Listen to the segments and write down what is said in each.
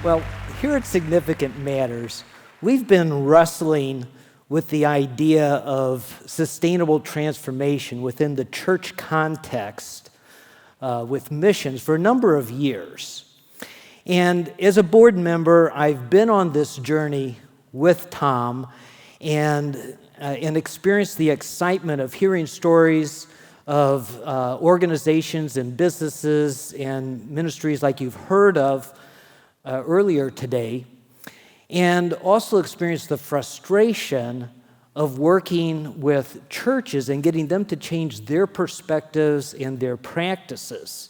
Well, here at Significant Matters, we've been wrestling with the idea of sustainable transformation within the church context with missions for a number of years. And as a board member, I've been on this journey with Tom and experienced the excitement of hearing stories of organizations and businesses and ministries like you've heard of earlier today, and also experienced the frustration of working with churches and getting them to change their perspectives and their practices.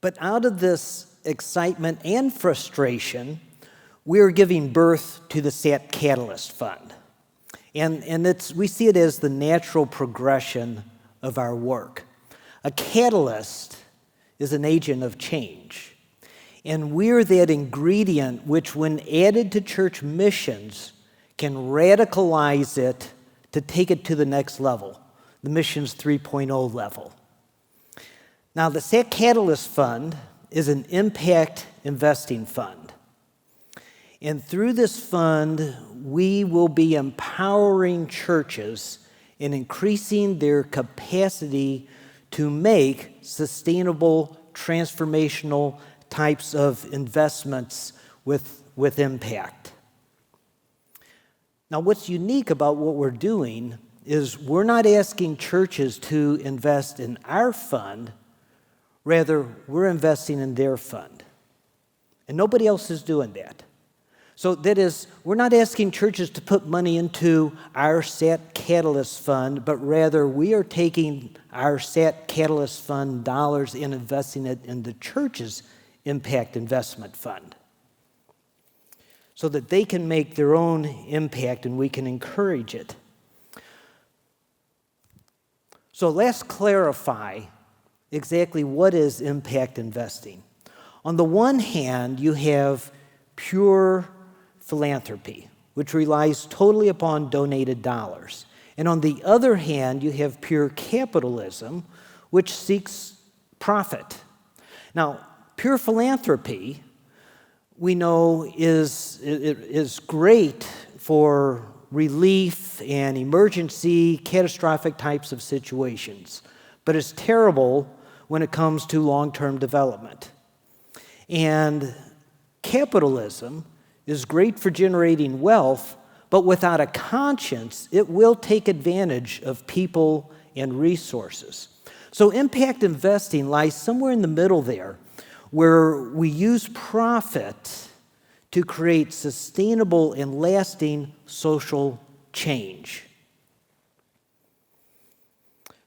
But out of this excitement and frustration, we are giving birth to the SAT Catalyst Fund. And we see it as the natural progression of our work. A catalyst is an agent of change. And we're that ingredient which, when added to church missions, can radicalize it to take it to the next level, the Missions 3.0 level. Now, the SAT Catalyst Fund is an impact investing fund. And through this fund, we will be empowering churches and increasing their capacity to make sustainable, transformational types of investments with impact. Now, what's unique about what we're doing is we're not asking churches to invest in our fund, rather, we're investing in their fund. And nobody else is doing that. So that is, we're not asking churches to put money into our SAT Catalyst Fund, but rather we are taking our SAT Catalyst Fund dollars and investing it in the church's impact investment fund so that they can make their own impact and we can encourage it. So let's clarify exactly what is impact investing. On the one hand, you have pure philanthropy, which relies totally upon donated dollars. And on the other hand, you have pure capitalism, which seeks profit. Now, pure philanthropy, we know, is great for relief and emergency, catastrophic types of situations, but it's terrible when it comes to long-term development. And capitalism is great for generating wealth, but without a conscience, it will take advantage of people and resources. So impact investing lies somewhere in the middle there, where we use profit to create sustainable and lasting social change.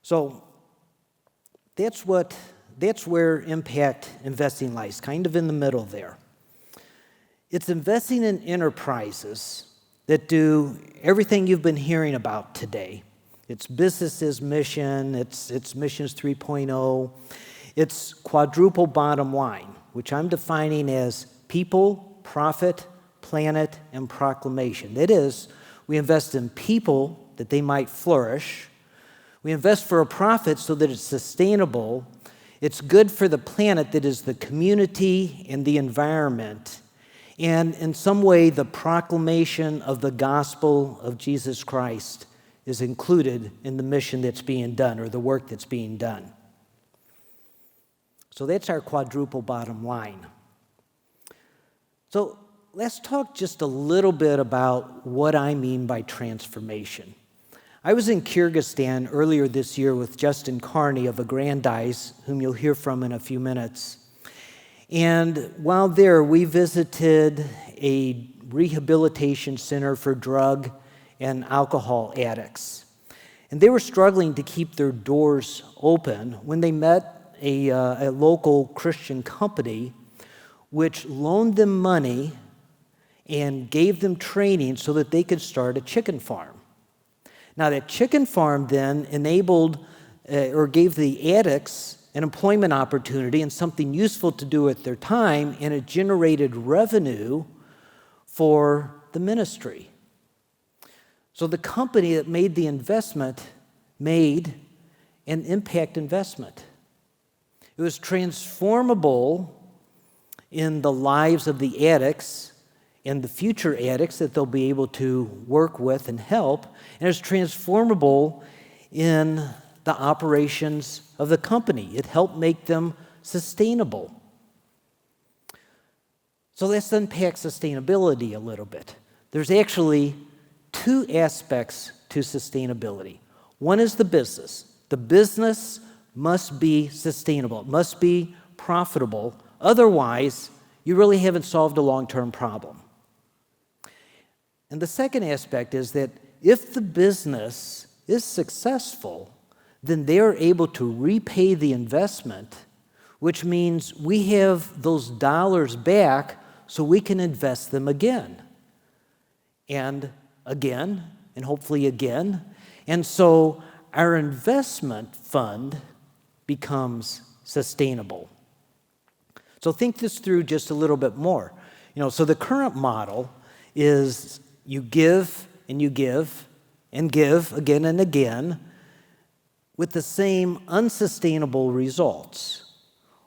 So that's where impact investing lies, kind of in the middle there. It's investing in enterprises that do everything you've been hearing about today. It's business as mission, it's Missions 3.0. It's quadruple bottom line, which I'm defining as people, profit, planet, and proclamation. That is, we invest in people that they might flourish. We invest for a profit so that it's sustainable. It's good for the planet, that is the community and the environment. And in some way, the proclamation of the gospel of Jesus Christ is included in the mission that's being done or the work that's being done. So that's our quadruple bottom line. So let's talk just a little bit about what I mean by transformation. I was in Kyrgyzstan earlier this year with Justin Carney of Agrandize, whom you'll hear from in a few minutes. And while there, we visited a rehabilitation center for drug and alcohol addicts. And they were struggling to keep their doors open when they met a local Christian company which loaned them money and gave them training so that they could start a chicken farm. Now, that chicken farm then enabled or gave the addicts an employment opportunity and something useful to do with their time, and it generated revenue for the ministry. So the company that made the investment made an impact investment. It was transformable in the lives of the addicts and the future addicts that they'll be able to work with and help, and it's transformable in the operations of the company. It helped make them sustainable. So let's unpack sustainability a little bit. There's actually two aspects to sustainability. One is the business. The business must be sustainable. It must be profitable. Otherwise, you really haven't solved a long-term problem. And the second aspect is that if the business is successful, then they are able to repay the investment, which means we have those dollars back so we can invest them again and again and hopefully again. And so our investment fund becomes sustainable. So think this through just a little bit more. So the current model is you give and you give and give again and again with the same unsustainable results.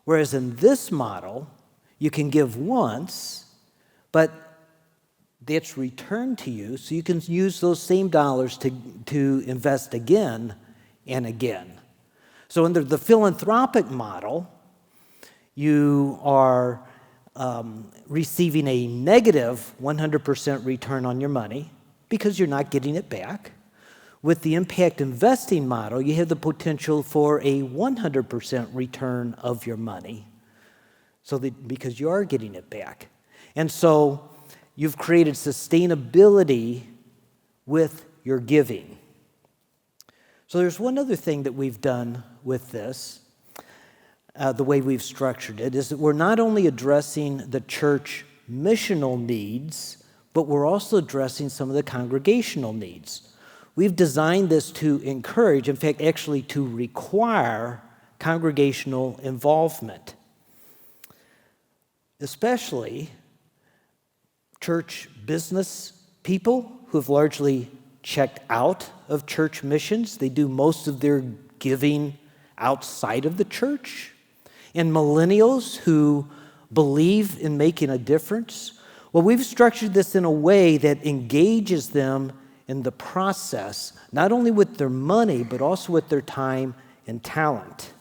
Whereas in this model, you can give once, but that's returned to you, so you can use those same dollars to invest again and again. So under the philanthropic model, you are receiving a negative 100% return on your money because you're not getting it back. With the impact investing model, you have the potential for a 100% return of your money because you are getting it back. And so you've created sustainability with your giving. So there's one other thing that we've done with this, the way we've structured it, is that we're not only addressing the church missional needs, but we're also addressing some of the congregational needs. We've designed this to encourage, in fact, actually to require congregational involvement, especially church business people who have largely checked out of church missions. They do most of their giving outside of the church. And millennials who believe in making a difference. Well, we've structured this in a way that engages them in the process, not only with their money, but also with their time and talent.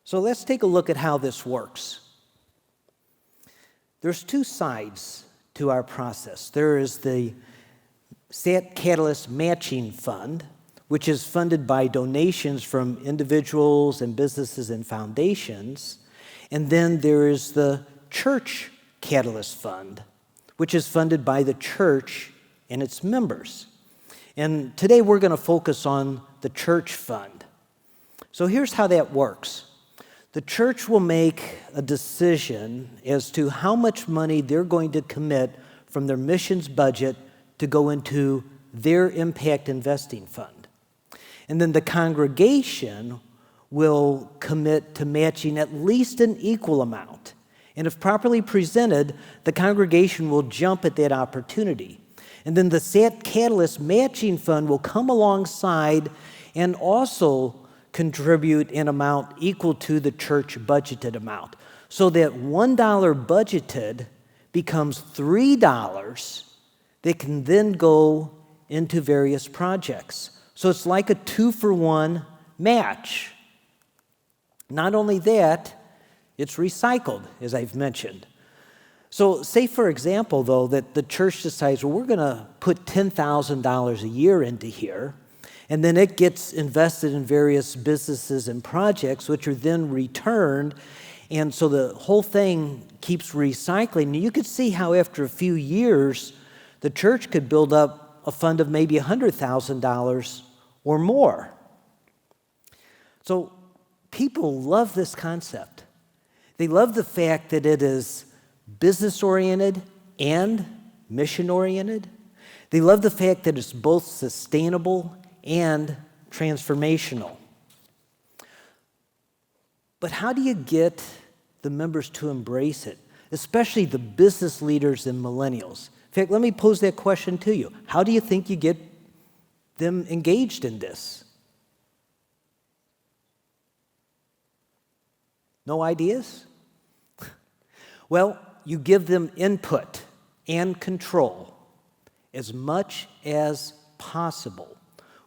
So let's take a look at how this works. There's two sides to our process. There is the SAT Catalyst Matching Fund, which is funded by donations from individuals and businesses and foundations. And then there is the Church Catalyst Fund, which is funded by the church and its members. And today we're going to focus on the church fund. So here's how that works. The church will make a decision as to how much money they're going to commit from their missions budget to go into their impact investing fund. And then the congregation will commit to matching at least an equal amount. And if properly presented, the congregation will jump at that opportunity. And then the SAT Catalyst Matching Fund will come alongside and also contribute an amount equal to the church budgeted amount, so that $1 budgeted becomes $3 that can then go into various projects. So it's like a 2-for-1 match. Not only that, it's recycled, as I've mentioned. So say, for example, though, that the church decides, well, we're going to put $10,000 a year into here, and then it gets invested in various businesses and projects, which are then returned, and so the whole thing keeps recycling. You could see how after a few years, the church could build up a fund of maybe $100,000 or more. So people love this concept. They love the fact that it is business-oriented and mission-oriented. They love the fact that it's both sustainable and transformational. But how do you get the members to embrace it, especially the business leaders and millennials? In fact, let me pose that question to you. How do you think you get them engaged in this? No ideas? Well, you give them input and control as much as possible.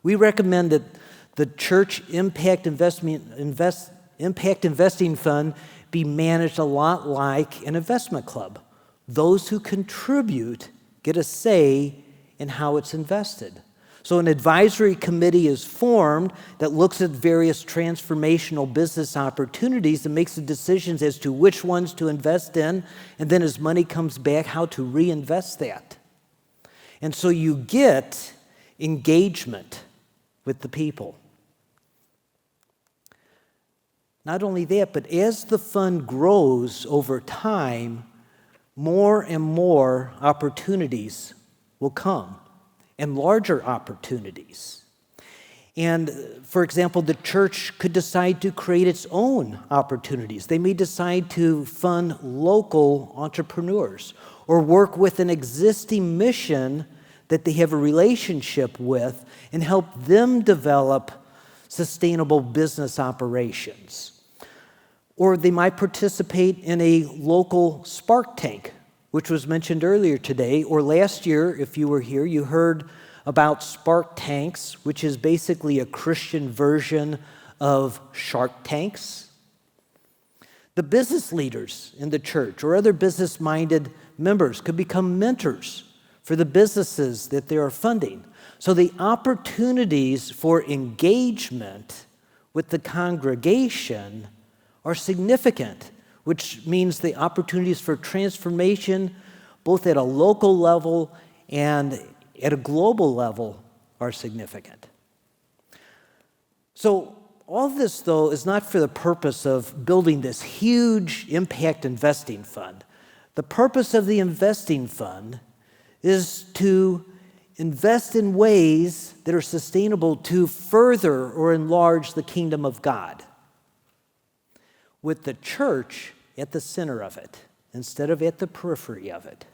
We recommend that the church impact investing fund be managed a lot like an investment club. Those who contribute get a say in how it's invested. So an advisory committee is formed that looks at various transformational business opportunities and makes the decisions as to which ones to invest in, and then as money comes back, how to reinvest that. And so you get engagement with the people. Not only that, but as the fund grows over time, more and more opportunities will come, and larger opportunities. And for example, the church could decide to create its own opportunities. They may decide to fund local entrepreneurs or work with an existing mission that they have a relationship with and help them develop sustainable business operations. Or they might participate in a local spark tank, which was mentioned earlier today, or last year, if you were here, you heard about spark tanks, which is basically a Christian version of shark tanks. The business leaders in the church or other business-minded members could become mentors for the businesses that they are funding. So the opportunities for engagement with the congregation are significant, which means the opportunities for transformation, both at a local level and at a global level, are significant. So all this, though, is not for the purpose of building this huge impact investing fund. The purpose of the investing fund is to invest in ways that are sustainable to further or enlarge the kingdom of God, with the church at the center of it instead of at the periphery of it.